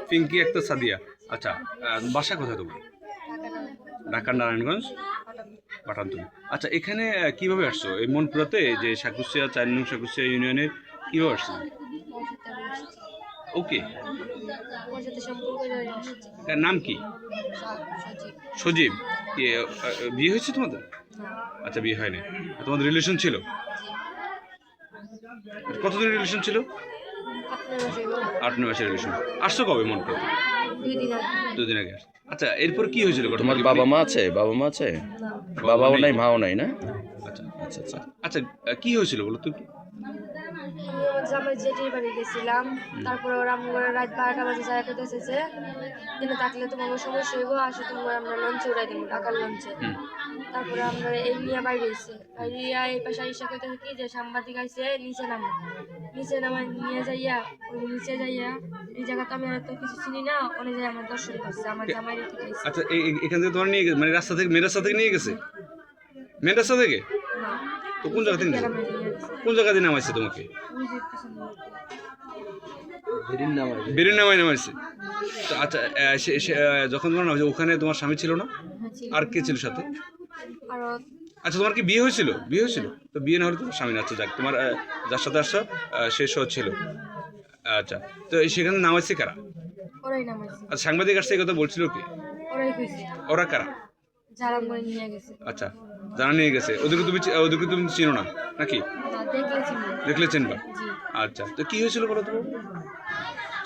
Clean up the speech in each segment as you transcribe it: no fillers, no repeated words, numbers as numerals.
পিঙ্কি একটা সাদিয়া। আচ্ছা, বাসা কোথায় তোমার? ঢাকার নারায়ণগঞ্জ, পাঠানতুলি। আচ্ছা, এখানে কিভাবে আসছো এই মনপুরাতে, যে সাকুশিয়া ৪ নং সাকুশিয়া ইউনিয়নে কিভাবে আসছো? ওকে, তার নাম কি? সজীব। কি বিয়ে হয়েছে তোমাদের? আচ্ছা, বিয়ে হয়নি। তোমাদের রিলেশন ছিল? কতদিন রিলেশন ছিল? 8-9 মাসের রিলেশন। আসছো কবে মনপুরাতে? 2 দিন আগে আসছো। আচ্ছা, এরপর কি হয়েছিল? তোমার বাবা মা আছে? বাবাও নাই, মাও নাই না? আচ্ছা আচ্ছা আচ্ছা। আচ্ছা, কি হয়েছিল বলো তো? আমি আমার জামাই জেঠির বাড়ি গেছিলাম, তারপরে ওরা আমার রাত 12টা বাজে যায় করতেছে যে দিনে থাকলে তোমার সমস্যা হইব, আসে তোমার আমরা লঞ্চে উড়াই দেবো, ঢাকার লঞ্চে। তারপরে আমরা এই নিয়ে বাইরে এসে বাইরিয়া এই পাশে ইসা করতে থাকি যে সাংবাদিক আইসে নিচে নামায় নিয়ে যাইয়া ওই নিচে যাইয়া এই জায়গাটা আমি হয়তো কিছু চিনি না, ওনে যাই আমার দর্শন করছে আমার জামাই রেখে গেছে। আচ্ছা, এখান থেকে তোমার নিয়ে গেছে মানে রাস্তা থেকে, মেন রাস্তা থেকে নিয়ে গেছে? মেন রাস্তা থেকে? তো কোন জায়গা থেকে কোন জায়গা দিয়ে নামাইছে তোমাকে? বেরিন নামাই নামাইছে। তো আচ্ছা, যখন তোমার নামাইছে ওখানে তোমার স্বামী ছিল না? আর কে ছিল সাথে? আচ্ছা, তোমার কি বিয়ে হয়েছিল? বিয়ে হয়েছিল তো বিয়ে না হলে তোমার স্বামী না। আচ্ছা, যাক, তোমার যার সাথে আসছো সে ছিল। আচ্ছা, তো সেখানে নামাইছে কারা? আচ্ছা, সাংবাদিক আসছে এই কথা বলছিল কি? ওরা কারা? আচ্ছা, জানা নিয়ে গেছে। ওদেরকে তুমি চিনো না নাকি? দেখলে চিনবা? আচ্ছা, তো কি হয়েছিল বলো তো?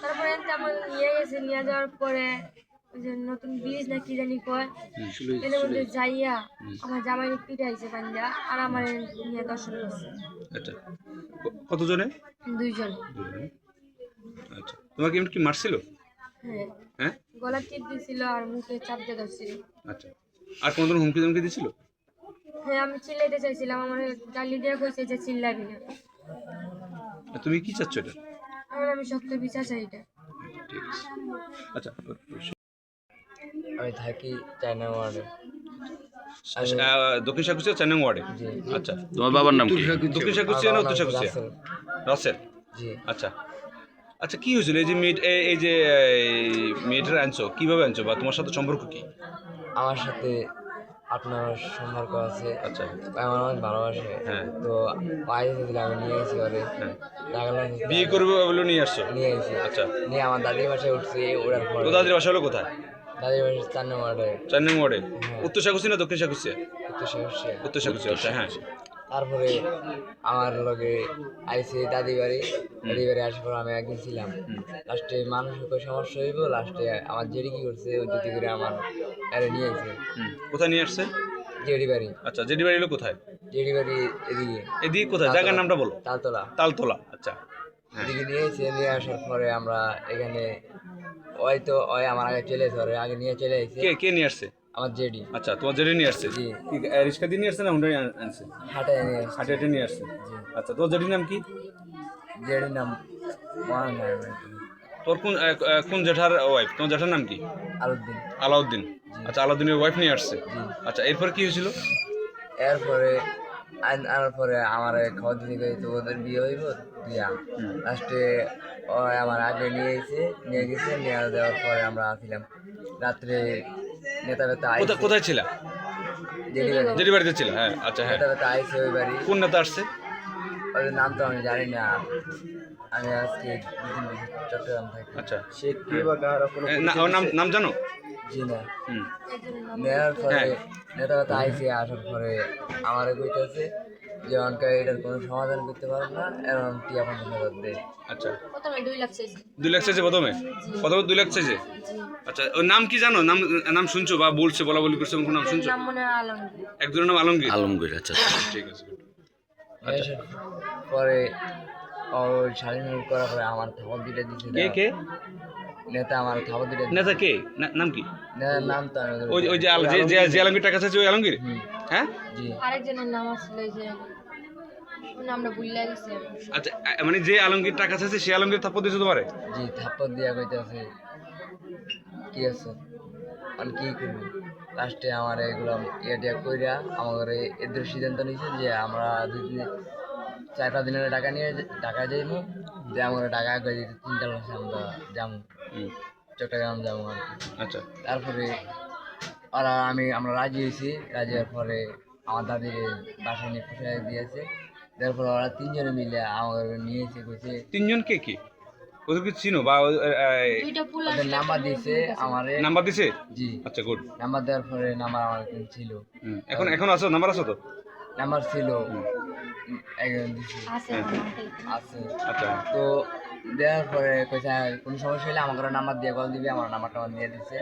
তারপরে আমার নিয়ে গেছে, নিয়ে যাওয়ার পরে ওই যে নতুন ব্রিজ না কি জানি কয় এর মধ্যে যাইয়া আমার জামাই পিটাইছে বান্দা, আর আমার নিয়ে দর্শন করছে। আচ্ছা, কতজনে? 2 জন। আচ্ছা, তোমাকে এমন কি মারছিল? হ্যাঁ, গলা টিপ দিছিল আর মুখে চাপ দিয়ে ধরছিল। আচ্ছা, আর কোন হুমকি ধমকি দিছিল? হ্যাঁ, আমি চিল্লাইতে চাইছিলাম, আমার গালি দিয়ে কইছে যে চিল্লাবি না। তুমি কি চাচ্ছ এটা? আমি শক্ত বিচার চাই এটা। ঠিক আছে। আচ্ছা, আমি থাকি 4 নং ওয়ার্ডে। দক্ষিণ সাকুশিয়া 4 নং ওয়ার্ডে। আচ্ছা, তোমার বাবার নাম কি? দক্ষিণ সাকুশিয়া না উত্তর সাকুশিয়া? রাসেল। জি। আচ্ছা আচ্ছা, কি হয়েছিল এই যে মেয়েটার আনছো, কিভাবে আনছো বা তোমার সাথে সম্পর্ক কি? আমার সাথে আপনার সম্পর্ক আছে। আচ্ছা, আমার অনেক ভালোবাসে। হ্যাঁ। তো বাইরে থেকে আমি নিয়ে গেছি ওরে। হ্যাঁ, ঢাকা বিয়ে করবে বলে নিয়ে আসছো? নিয়ে গেছি। আচ্ছা, নিয়ে আমার দাদির বাসায় উঠছি, ওড়ার পর তো দাদির বাসা হলো কোথায়? দাদির বাসায় 4 নং ওয়ার্ডে। 4 নং ওয়ার্ডে। উত্তর সাকুশিয়া না দক্ষিণ সাকুশিয়া? উত্তর সাকুশিয়া। উত্তর সাকুশিয়া। আচ্ছা, হ্যাঁ। তারপরে আমার লগে আইসি দাদি বাড়ি আসার পর আমি একদিন ছিলাম। লাস্টে মানুষের সমস্যা হইব, লাস্টে আমার জেডি কি করছে, ওই যদি করে আমার আরে নিয়ে আসছে। কোথায় নিয়ে আসছে? জেডি বাড়ি। আচ্ছা, জেডি বাড়ি হলো কোথায়? জেডি বাড়ি এদিকে। এদিকে কোথায়? জায়গার নামটা বলো। তালতলা। তালতলা। আচ্ছা, এদিকে নিয়ে এসে, নিয়ে আসার পরে আমরা এখানে ওই আমার আগে চলে এসে, আগে নিয়ে চলে এসেছে। কে নিয়ে আসছে? আমার জেডি। আচ্ছা, তোমার জেডি নিয়ে আসছে? জি। কি রিক্সা দিয়ে নিয়ে আসছে না হুন্ডাই আনছে? হাটায় নিয়ে এসেছে। হাটে নিয়ে আসছে। আচ্ছা, তোর জেডির নাম কি? জেডির নাম মহান তোর কোন জেঠার ওয়াইফ? তোমার জেঠার নাম কি? আলুদ্দিন। আলাউদ্দিন। আচ্ছা, আলাউদ্দিনের ওয়াইফ নিয়ে আসছে। আচ্ছা, এরপর কি হয়েছিল? এরপরে আনার পরে আমার খবর দিতে গেছে তো ওদের বিয়ে হইব দিয়া। লাস্টে আমার আগে নিয়ে গেছে, নিয়ে দেওয়ার পরে আমরা আসছিলাম রাত্রে নেতা বেতা আইসে। কোথায় ছিল? জেডি বাড়িতে ছিল। হ্যাঁ, আচ্ছা, হ্যাঁ। নেতা বেতা আইসে ওই বাড়ি। কোন নেতা আসছে? ওদের নাম তো আমি জানি না। আমি আজকে 2 দিন চট্টগ্রাম থাকি। আচ্ছা, সে কে বা কার কোনো ওর নাম জানো? জি না। নেওয়ার পরে নেতা বেতা আইসে, আসার পরে আমার কইতেছে যে অনকা এটার কোনো সমাধান করতে পারবো না, এরকম টিয়া 50,000 দেয়। আচ্ছা, প্রথমে 2 লাখ চাইছে। 2 লাখ চাইছে প্রথমে? 2 লাখ চাইছে? আচ্ছা, ওর নাম কি জানো? নাম শুনছো বা বলছে, বলা বলি করছে, কোন নাম শুনছো? নাম মনে হয় আলমগীর। একজনের নাম আলমগীর। আলমগীর। আচ্ছা, ঠিক আছে। আচ্ছা, পরে ওই স্বাধীন করার পরে আমার থাপড় দুইটা দিচ্ছে। কে? নেতা আমার থাপড় দুইটা দিচ্ছে। নেতা কে? নাম কি? নেতার নাম তো আমি ওই যে আলমগীর টাকা চাইছে, ওই আলমগীর? হ্যাঁ। জি। আরেকজনের নাম আসলে যে ওর নামটা ভুলে গেছি। আচ্ছা, মানে যে আলমগীর টাকা চাইছে সে আলমগীর থাপ্পড় দিয়েছে তোমারে? জি, থাপ্পড় দিয়া কইতাছে কি আছে আমি কি করবো। লাস্টে আমার এগুলো ইয়ে কইরা আমার এদের সিদ্ধান্ত নিয়েছে যে আমরা 4-5 দিনের টাকা নিয়ে ঢাকা যাইবো, যে আমার টাকা আগে দিতে 3টা লাশে আমরা যাবো চট্টগ্রাম যাবো আর কি। আচ্ছা তারপরে আমরা রাজি হয়েছি, রাজি হওয়ার পরে আমার দাদির বাসায় নিয়ে পোশাক দিয়েছে। তারপরে ওরা 3 জনে মিলে আমাকে নিয়ে এসে কইছে, 3জন কে কি ওদেরকে চিনো বা দুইটা পুল ওদের নাম্বার দিয়েছে আমারে। নাম্বার দিছে? জি, আচ্ছা গুড। নাম্বার দেওয়ার পরে নাম্বার আমার কাছে ছিল, এখন এখন আছো নাম্বার আছো তো? নাম্বার ছিল একজন দিছে আছে আছে। আচ্ছা তো দেওয়ার পরে কইছে কোনো সমস্যা হলে আমাকে নাম্বার দিয়ে কল দিবি, আমার নাম্বারটা আমার দিয়ে দিচ্ছে।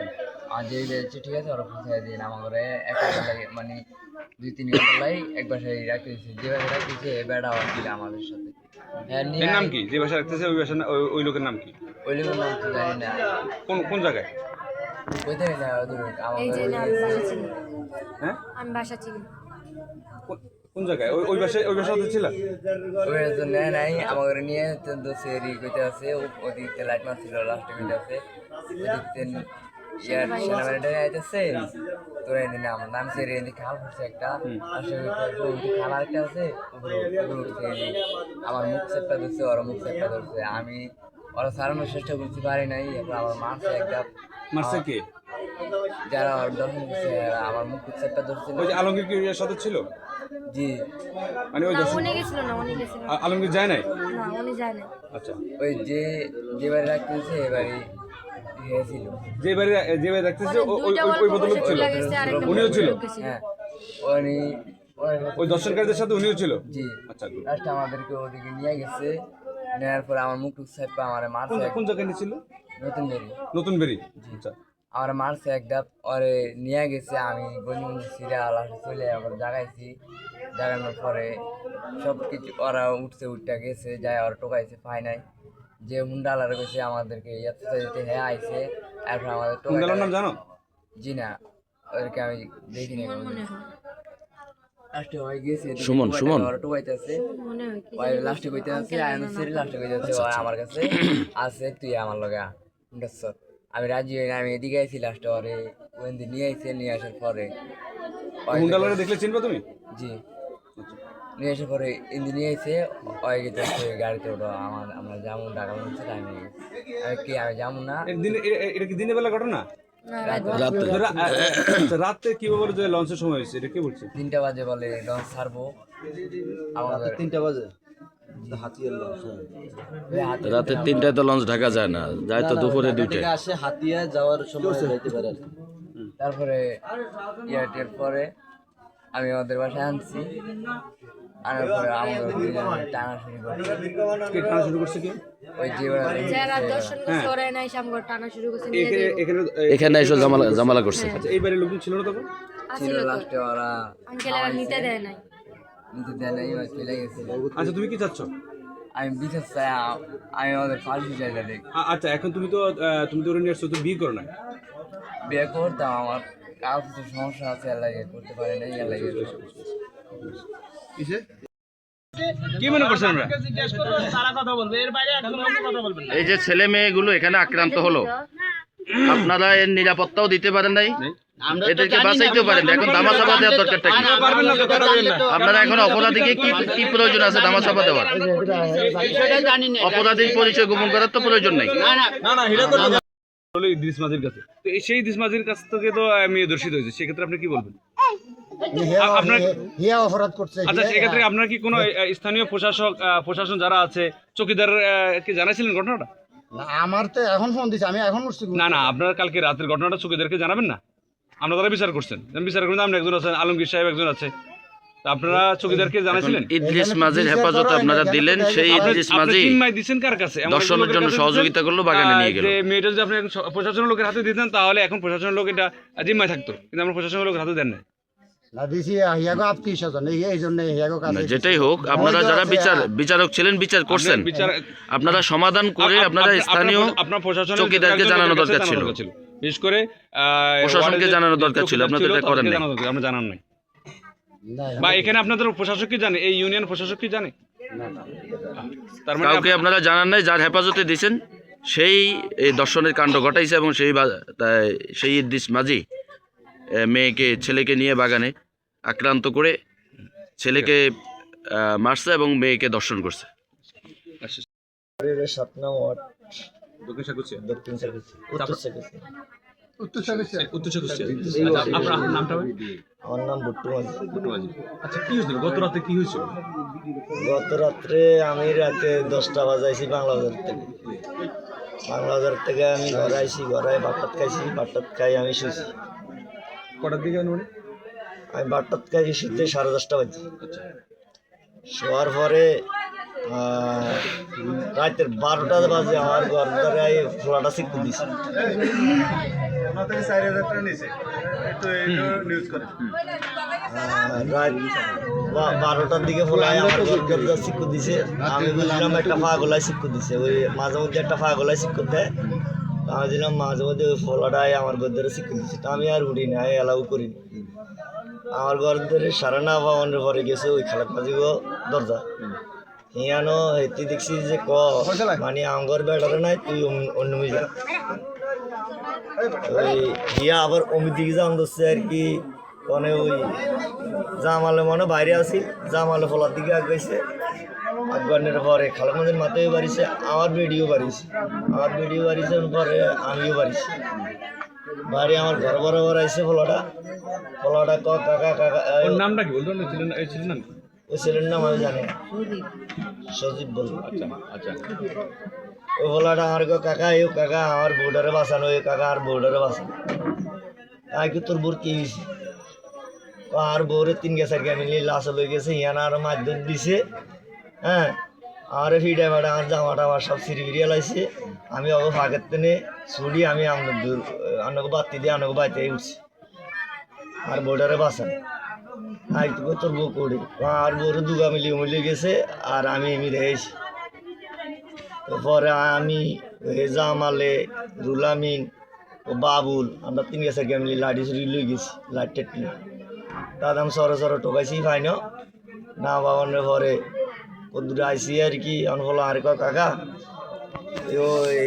আর যেই দিয়েছে ঠিক আছে, ওরা পৌঁছায় দিন আমাকে এক ঘন্টা লাগে, মানে 2-3 ঘন্টা লাগে এক বাসায় রাখতে দিচ্ছে। যে বাসায় রাখতে দিচ্ছে এ বেড়া ছিল আমাদের সাথে। হ্যাঁ, এর নাম কি? যে ভাষা রাখতেছে ওই ভাষা ওই লোকের নাম কি? ওই লোকের নাম তো জানি না, কোন কোন জায়গায়? কইতে না ওদের এই যে না, আমি বাসা চিনি, হ্যাঁ আমি বাসা চিনি। কোন জায়গায়? ওই ভাষায় ওই ভাষা ছিল? ওই তো নেয় নাই আমাকে নিয়ে তো সেরি কইতে আছে, ওদিকে লাইট মারছিল লাস্টে কইতে আছে ওদিকে সেনাবাহিনীটা আইতেছে তোরা এদিন আমার নাম সেরি এদিকে খাল করছে একটা, আসলে খাল আরেকটা আছে আমার মুখ চেপটা ধরছে, ওরা মুখ চেপটা ধরছে। আমি ওরা সারানোর চেষ্টা করতে পারি নাই, এরপর আমার মারছে একটা। মারছে কে? যারা দর্শন করছে আমার মুখ চেপটা ধরছে। ওই যে আলমগীর কি এর সাথে ছিল? জি, মানে ওই না দর্শন উনি গেছিল না, উনি গেছিল না, আলমগীর যায় নাই? উনি যায় না। আচ্ছা ওই যে বাড়ি রাখতেছে এবারে গিয়েছিল। যে বাড়ি রাখতেছে ওই দুইটা ওই গল্প ভদ্রলোক বসে ছিল? চলে গেছে, আরেকটা উনিও ছিল? লোক গেছিল। হ্যাঁ, উনি ওই দর্শনকারীদের সাথে উনিও ছিল? জি, আচ্ছা good. লাস্ট আমাদেরকে ওদিকে নিয়ে গেছে, নেওয়ার পরে আমার মুখ টুক সাইপা আমার মারছে কোন জায়গায় নিয়েছিল? নতুন বেরি, নতুন বেরি? আচ্ছা আমার মারছে এক ডাব, ওরে নিয়ে গেছে। আমি গঞ্জি সিরা লাস্টে চলে আবার জাগাইছি, জাগানোর পরে সব কিছু ওরা উঠতে গেছে, যায় ওরা টোকাইছে পায় নাই। যে হুন্ডালার গেছে আমাদেরকে ইয়াতে যেতে হ্যাঁ আইছে, এরপর আমাদের হুন্ডালার নাম জানো? জি না, ওদেরকে আমি দেখিনি মনে হয়, লাস্টে হয়ে গেছে সুমন, সুমন। ওরা টোকাইতেছে, মনে হয় কি ওই লাস্টে কইতে আছে আয়ন সেরি লাস্টে কইতে আছে ওই আমার কাছে আছে, তুই আমার লগে হুন্ডাসর। আমি রাজি হই না, আমি এদিকে আইছি লাস্টে ওরে ওইদিন নিয়ে আইছে। নিয়ে আসার পরে হুন্ডালারে দেখলে চিনবে তুমি? জি, নিয়ে আসার পরে ইন্দি নিয়ে আইছে, ওই গেছে গাড়িতে ওটা আমরা যাবো ঢাকা বলছে টাইম হয়ে গেছে। আমি যাবো না, এটা কি দিনের বেলা ঘটনা? না, রাত রাত্রে আচ্ছা, রাতে কি বলে যে লঞ্চের সময় হয়েছে এটা কে বলছে? 3টা বাজে বলে লঞ্চ ছাড়বো আমাদের 3টা বাজে হাতিয়ার লঞ্চ রাতে 3টায় তো লঞ্চ ঢাকা যায় না, যায় তো দুপুরে 2টায়। আসে হাতিয়া যাওয়ার সময় যাইতে পারে আর কি। তারপরে ইয়ারটের পরে আমি ওদের বাসায় আনছি, আনার পরে আমাদের টানা শুরু করছে। কে টানা শুরু করছে? কি ওই যে যারা দর্শন করছে ওরা নাই সামগর টানা শুরু করছে, নিয়ে এখানে যাইবো। এখানে এখানে এসে জামালা করছে। আচ্ছা এই বাড়ির লোকজন ছিল না তখন? আসিল তো লাস্টে ওরা আঙ্কেলেরা নিতে দেয় নাই। নিতে দেয় নাই, ওই চলে গেছিল। আচ্ছা তুমি কি চাচ্ছ? আমি বিশেষ চাই, আমি ওদের ফার্স্ট চাই দেখ। আচ্ছা এখন তুমি তো ওরা নিয়ে আসছো, তো বিয়ে করো না? বিয়ে করতাম, আমার কাউকে তো সমস্যা আছে, এলাকায় করতে পারে নাই, এলাকায় কি মনে করছেন আমরা? এই যে ছেলে মেয়েগুলো এখানে আক্রান্ত হলো, আপনারা এর নিরাপত্তাও দিতে পারেন নাই, এদেরকে বাঁচাইতেও পারেন না। এখন ধামাচাপা দেওয়ার দরকারটা কি? পারবেন না তো, পারবেন না। আপনারা এখন অপরাধীকে কি প্রয়োজন আছে ধামাচাপা দেওয়ার? অপরাধীর পরিচয় গোপন করার তো প্রয়োজন নেই। হলো ইদ্রিস মাঝির কাছে, তো সেই ইদ্রিস মাঝির কাছ থেকে তো মেয়ে দর্শিত হয়েছে, সেক্ষেত্রে আপনি কি বলবেন? আপনার অপরাধ করছে। আচ্ছা সেক্ষেত্রে আপনার কি কোনো স্থানীয় প্রশাসন যারা আছে, চৌকিদার কে জানাইছিলেন ঘটনাটা? আমার তো এখন ফোন দিছে, আমি এখন উঠছি। না না, আপনার কালকে রাতের ঘটনাটা চৌকিদারকে জানাবেন না? আমরা তারা বিচার করছেন, বিচার করেন আপনি একজন আছেন, আলমগীর সাহেব একজন আছে, তো আপনারা চৌকিদারকে জানাইছিলেন? ইদ্রিস মাঝির হেফাজতে আপনারা দিলেন, সেই ইদ্রিস মাঝি দিচ্ছেন কার কাছে? দর্শনের জন্য সহযোগিতা করলো, বাগানে নিয়ে গেল। যে মেয়েটা যদি আপনি প্রশাসনের লোকের হাতে দিতেন তাহলে এখন প্রশাসনের লোক এটা জিম্মায় থাকতো, কিন্তু আমরা প্রশাসনের লোকের হাতে দেন না। না দিছি হিয়াগো আত্মীয়স্বজন, এই জন্য হিয়াগো কাছে। যেটাই হোক, আপনারা যারা বিচারক ছিলেন, বিচার করছেন, আপনারা সমাধান করে আপনারা স্থানীয় আপনার প্রশাসনের চৌকিদারকে জানানো দরকার ছিল, বিশেষ করে প্রশাসনকে জানানো দরকার ছিল, আপনাদের এটা করেন নাই। আমরা জানান নাই, বা এখানে আপনাদের প্রশাসক কি জানে? এই ইউনিয়ন প্রশাসক কি জানে? তার মানে কাউকে আপনারা জানান নাই। যার হেফাজতে দিয়েছেন সেই এই দর্শনের কাণ্ড ঘটাইছে, এবং সেই ইদ্রিস মাঝি ছেলেকে নিয়ে বাগানে আক্রান্ত করে ছেলেকে মারছে এবং মেয়েকে দর্শন করছে। 7 নং ওয়ার্ড দক্ষিণ সাকুচিয়া দক্ষিণ সাকুচি উত্তর সাকুচি। উত্তর সাকুচিয়া। আচ্ছা, আপনার নামটা ভাই? আমার নাম ভুট্টু মাঝি। ভুট্টু মাঝি। আচ্ছা, কি হয়েছিল গত রাতে, কি হয়েছিল? গত রাত্রে আমি রাতে 10টা বাজাইছি বাংলাবাজার থেকে। বাংলাবাজার থেকে আমি ঘরে আইছি, ঘরে ভাতটাত খাইছি, ভাতটাত খাই আমি শুয়েছি। কটার দিকে মানে? আমি ভাতটাত খাইছি শীতে 10:30 বাজে। আচ্ছা, শোয়ার পরে রাতের 12টা বাজে আমার ঘর ধরে ফোলাটা শিখতে দিছি। রাত 12টার দিকে ফোলাই আমার ঘর দরজা শিক্ষু দিছে। আমি বুঝলাম একটা পাগলায় শিক্ষু দিছে, ওই মাঝে মধ্যে একটা পাগলায় শিক্ষু দেয়। আমি দিলাম মাঝে মধ্যে ওই ফোলাটাই আমার ঘর ধরে শিক্ষু দিছে। তা আমি আর উঠি না, এলাও করিনি। আমার ঘর ধরে 9:30 পরে গেছে ওই খালাক মাঝিগো দরজা হিয়ানো এটি দেখছি যে মানে আমার বেড়ারে নাই, তুই অন্য যা। ওই হিয়া আবার অমিত দিকে যান ধরছে আর কি, মানে ওই জামালে মনে বাইরে আসি, জামালে ফলার দিকে আগাইছে। আগানোর পরে খালাক মাঝির মাথায় বাড়িছে, আমার বেডিও বাড়িছে, পরে আমিও বাড়িছি। বাড়ি আমার ঘর বরাবর আইসে ফলাটা কাকা কাকা। ওর নামটা কি বলতো? ছিলেন নাম? ওই ছেলের নাম আমি জানি না, সজীব বলবো। আচ্ছা আচ্ছা। ওই ফলাটা আমার কাকা, এ কাকা আমার বউডারে বাঁচানো, এ কাকা আর বউডারে বাঁচানো। আই কি তোর বোর কি হয়েছে? আর বউরে 3 মিলি লাশ লয়ে গেছে, ইয়ানা আর মারধর দিছে। হ্যাঁ, আমার ফিডা ম্যাডা আমার জামা টামা সব সিঁড়ি ফিরিয়ে লাইছে। আমি অগো ফাঁকের টেনে ছুটি আমি আপনাকে বাতি দিয়ে আপনাকে বাড়িতে উঠছি। আর বউডারে বাঁচান আই তোকে তোর বউ করে আর বউরে 2 মিলি গেছে, আর আমি রেছি। পরে আমি জামালে রুলামিন ও বাবুল আমরা 3 মিলি লাঠি ছুরি লই গেছি, লাইট টেটলি। তাদের আমি সরো টোকাইছি ফাইন না বাবানের পরে কদ্দুরে আইসি আর কি। আমি বলো আর কাকা ওই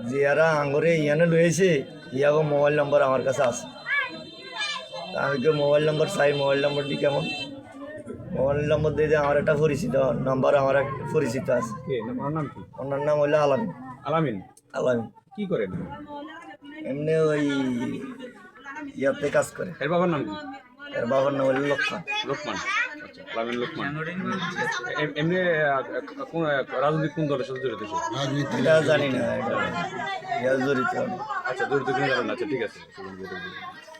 জিয়ারা আঙ্গরে ইয়ানে লয়েছে, ইয়াগো মোবাইল নম্বর আমার কাছে আছে। আমি কেউ মোবাইল নম্বর চাই, মোবাইল নম্বরটি কেমন? মোবাইল নম্বর দিয়ে আমার একটা পরিচিত নাম্বার, আমার এক পরিচিত আছে। ওনার নাম হইলো আলামিন। আলামিন কি করেন? এমনি ওই ইয়াতে কাজ করে। এর বাবার নাম কি? এর বাবার নাম হইলো লোকমান। আচ্ছা, আলামিন লোকমান। এমনি কোন রাজনৈতিক কোন দলের সাথে জড়িত ছিল? এটা জানি না, এটা জড়িত। আচ্ছা, জড়িত কিনা জানেন? আচ্ছা, ঠিক আছে।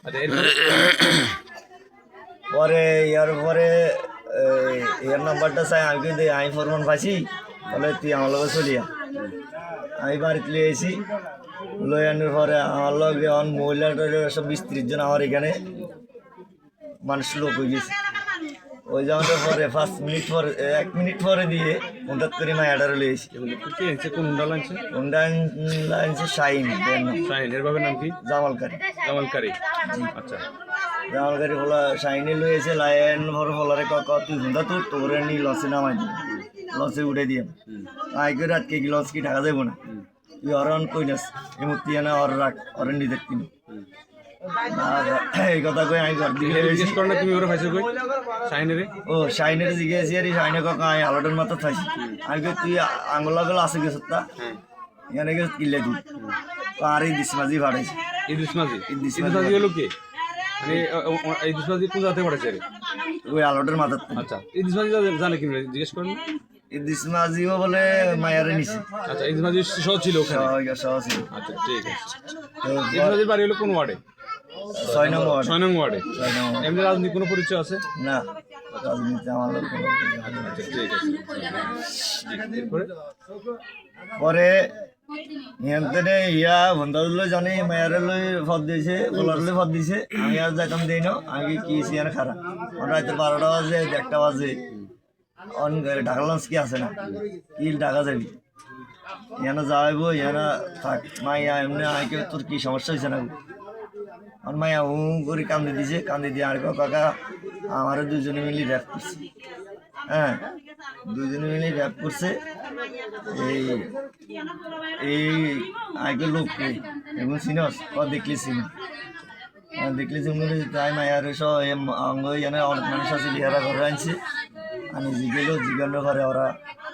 আচ্ছা, পরে ইয়ার পরে ইয়ার নাম্বারটা চাই আমি কিন্তু আমি ফরমান পাইছি, বলে তুই আমার লগে চলিয়া। আমি বাড়িতে লিয়ে এসি, লই আনার পরে আমার লগে মহিলা সব 20-30 জন আমার এখানে মানুষ লোক হয়ে গেছে। ওই যাওয়ার পরে 1 মিনিট পরে দিয়ে হঠাৎ করে মায়াডারে লিয়ে এসি। কোন হুন্ডা লাইনছে? হুন্ডা লাইনছে শাহিন। এর বাবার নাম কি? জামালকারী। আচ্ছা, জামালকারী বলা শাহিনে লইয়েছে লাইন ভর ফলারে কাকা তুই হুন্ডা তোর নি লসে নামাই দি, লসে উঠে দিয়ে আই করে রাত কে লস কি ঢাকা যাবো না, তুই অরন কই নাস এই মূর্তি না অর রাখ অরন নি দেখতি না। এই কথা কই আমি ঘর দিকে জিজ্ঞেস করো না তুমি ওরা পাইছো কই? শাহিনের? ও শাহিনের জিজ্ঞেস আর শাহিনে কাকা আমি আলোটের মাথা থাকি। আমি কই তুই আঙ্গুল লাগল আছে গেছ তা এখানে গেছ কিলে তুই আর এই দিসমাজি ভাড়াইছে। ইদ্রিস মাঝি হলো কি? মানে এই ইদ্রিস মাঝি কোন জাতে পড়েছে? ওই আলোটের মাথা। আচ্ছা, ইদ্রিস মাঝি জানে কি? জিজ্ঞেস করেন। ইদ্রিস মাঝিও বলে মায়ারে নিছে। আচ্ছা, ইদ্রিস মাঝি সহ ছিল ওখানে? সহ ছিল। আচ্ছা, ঠিক আছে। ইদ্রিস মাঝির বাড়ি হলো কোন ওয়ার্ডে? 6 নং ওয়ার্ড। 6 নং ওয়ার্ডে। এমনি রাজনীতি কোনো পরিচয় আছে? না, রাজনীতি আমার লোক কোনো। আচ্ছা, ঠিক আছে। পরে নিয়ন্ত্রণে ইয়া বন্ধাগুলো জানি মায়ারে লই ফদ দিয়েছে, বলার লই ফদ দিয়েছে। আমি আর যাইতাম দিই না, আমি কি সিয়ার খারাপ রাতে 12টা বাজে 1টা বাজে অন ঢাকা লঞ্চ কি আছে না কি ঢাকা যাবি ইয়ানো যাইব ইয়ানা থাক মাইয়া এমনি আইকে তোর কি সমস্যা হয়েছে না? আর মাইয়া করে কান্দে দিছে, কান্দে দিয়ে আর কাকা আমার 2 জনে মিলি র্যাপ করছে। হ্যাঁ, 2 জনে মিলি র্যাপ করছে। এই আইকে লোক এবং সিনস দেখলি চিনি তাই মায়ার সব অঙ্গ এনে অনেক মানুষ আছে লিহারা ঘরে আনছে। আমি জিগেলো জিগানোর ঘরে ওরা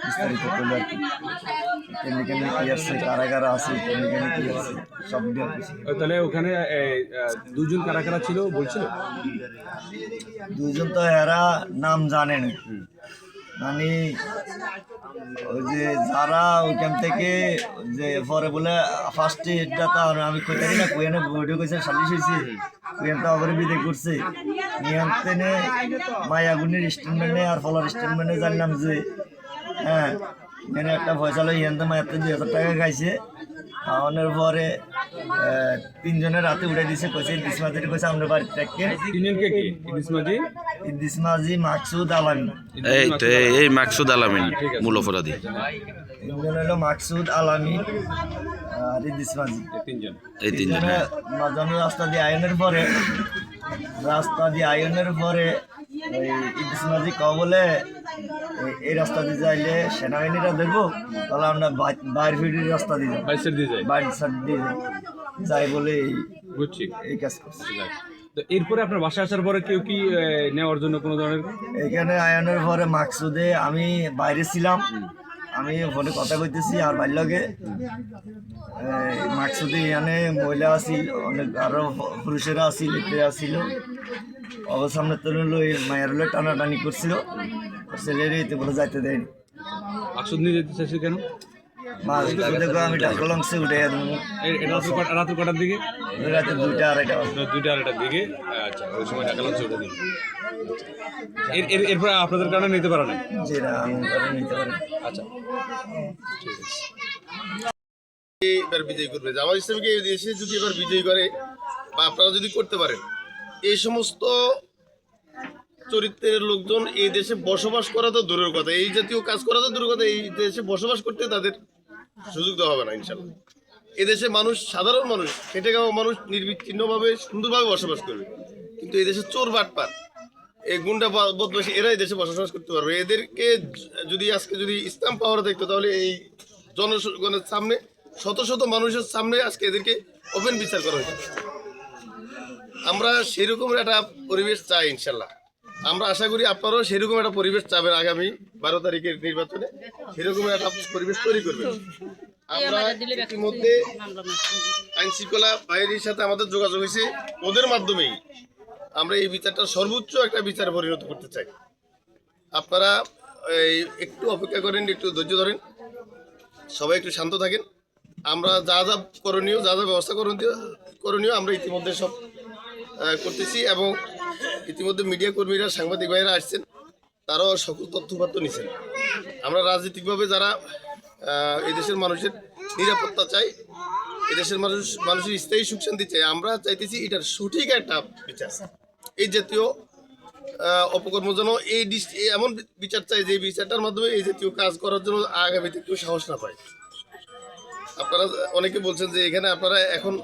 বিস্তারিত করলো আর কি। কেন কেন কি আছে কারা কারা আছে কেন কেন কি আছে সব দিয়ে কইছে। তাহলে ওখানে দুজন কারা কারা ছিল বলছিল? দুজন তো এরা নাম জানে না, মানে ওই যে যারা ওইখান থেকে যে পরে বলে ফার্স্ট এডটা তো আমি কইতারি না কুয়ানে ভিডিও কইছে সালিশ হয়েছে কুয়ান তো আবার বিদে করছে নিয়ন্ত্রণে মায়াগুনির স্টেটমেন্টে আর ফলার স্টেটমেন্টে জানলাম যে হ্যাঁ এখানে একটা পয়সা লই এখান থেকে মায়াতে 2,000 টাকা খাইছে। খাওয়ানোর পরে তিনজনের রাতে উঠে দিছে কইছে ইদ্রিস মাঝির কইছে আমরা বাড়ি থেকে তিনজনকে কি? ইদ্রিস মাঝি, ইদ্রিস মাঝি, মাকসুদ, আলামিন। এই তো এই মাকসুদ আলামিন মূল অপরাধী। তিনজন হলো মাকসুদ, আলামিন আর ইদ্রিস মাঝি। তিনজন। এই তিনজন হ্যাঁ। মাঝানো রাস্তা দিয়ে আয়নের পরে ওই ইদ্রিস মাঝি বলে এই রাস্তা দিয়ে যাইলে সেনাবাহিনীরা দেখবো, তাহলে আমরা বাইর ফিরির রাস্তা দিয়ে যাবো, বাইসের দিয়ে যায়। বাইর সাইড দিয়ে যাই বলে বুঝছি। এই কাজ করছে। তো এরপরে আপনার বাসায় আসার পরে কেউ কি নেওয়ার জন্য কোনো ধরনের? এখানে আয়নের পরে মাকসুদে আমি বাইরে ছিলাম, আমি ফোনে কথা কইতেছি আর বাইর লগে মাকসুদে এখানে মহিলা আসিল, অনেক আরো পুরুষেরা আসিল, এতে আসিল। অবর সামনে তো মায়ের হলে টানাটানি করছিল, ছেলের এতে বলে যাইতে দেয়নি। মাকসুদ নিয়ে যেতে চাইছে কেন? মাকসুদে আমি ডাকলামসে উঠে এটা রাত্র কটার দিকে? রাতে 2টা 2:30 2টা-2:30টার দিকে। আচ্ছা, ওই সময় ডাকালাম ছোট দিন। এরপরে আপনাদের কারণে নিতে পারে না? যেটা আমি নিতে পারি। আচ্ছা, ঠিক আছে। এবার বিজয়ী করবে জামাত ইসলামীকে এই দেশে যদি এবার বিজয়ী করে বা আপনারা যদি করতে পারেন, এই সমস্ত চরিত্রের লোকজন এই দেশে বসবাস করা তো দূরের কথা, এই জাতীয় কাজ করা তো দূরের কথা, এই দেশে বসবাস করতে তাদের সুযোগ দেওয়া হবে না ইনশাল্লাহ। এদেশে মানুষ, সাধারণ মানুষ, খেটে খাওয়া মানুষ নির্বিচ্ছিন্নভাবে সুন্দরভাবে বসবাস করবে, কিন্তু এই দেশে চোর বাটপার, এই গুন্ডা বদমাশি, এরা এই দেশে বসবাস করতে পারবে। এদেরকে যদি আজকে যদি ইসলাম পাওয়ার দেখতো, তাহলে এই জনগণের সামনে, শত শত মানুষের সামনে আজকে এদেরকে ওপেন বিচার করা হয়েছে। আমরা সেরকম একটা পরিবেশ চাই ইনশাল্লাহ। আমরা আশা করি আপনারাও সেরকম একটা পরিবেশ চাবেন আগামী 12 তারিখের নির্বাচনে, সেরকম একটা পরিবেশ তৈরি করবেন। আমরা ইতিমধ্যে আইন শৃঙ্খলা বাহিনীর সাথে আমাদের যোগাযোগ হয়েছে, ওদের মাধ্যমেই আমরা এই বিচারটা সর্বোচ্চ একটা বিচারে পরিণত করতে চাই। আপনারা একটু অপেক্ষা করেন, একটু ধৈর্য ধরেন, সবাই একটু শান্ত থাকেন। আমরা যা যা করণীয়, যা যা ব্যবস্থা করণীয় আমরা ইতিমধ্যে সব করতেছি, এবং ইতিমধ্যে মিডিয়া কর্মীরা, সাংবাদিক ভাইরা আসছেন, তারাও সকল তথ্যপাত্র নিচ্ছেন। আমরা রাজনৈতিকভাবে যারা এই দেশের মানুষের নিরাপত্তা চাই, এদেশের মানুষের স্থায়ী সুখ শান্তি চাই, আমরা চাইতেছি এটার সঠিক একটা বিচার। এই জাতীয় অপকর্ম যেন এমন বিচার চাই যে বিচারটার মাধ্যমে এই জাতীয় কাজ করার জন্য আগামীতে কেউ সাহস না পায়। আপনারা অনেকে বলছেন যে এখানে আপনারা এখন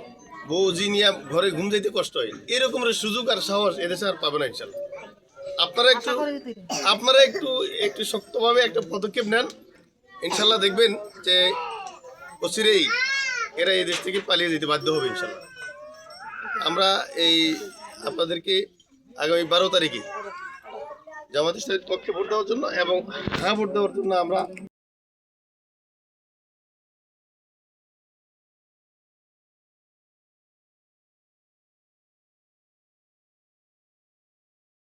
বউজি নিয়ে ঘরে ঘুম যাইতে কষ্ট হয়, এরকমের সুযোগ আর সাহস এদেশে আর পাবে না ইনশাল্লাহ। আপনারা একটু শক্তভাবে একটা পদক্ষেপ নেন, ইনশাল্লাহ দেখবেন যে অচিরেই এরা এই দেশ থেকে পালিয়ে যেতে বাধ্য হবে ইনশাল্লাহ। আমরা আপনাদেরকে আগামী 12 তারিখে জামাত ইসলামের পক্ষে ভোট দেওয়ার জন্য এবং হ্যাঁ ভোট দেওয়ার জন্য আমরা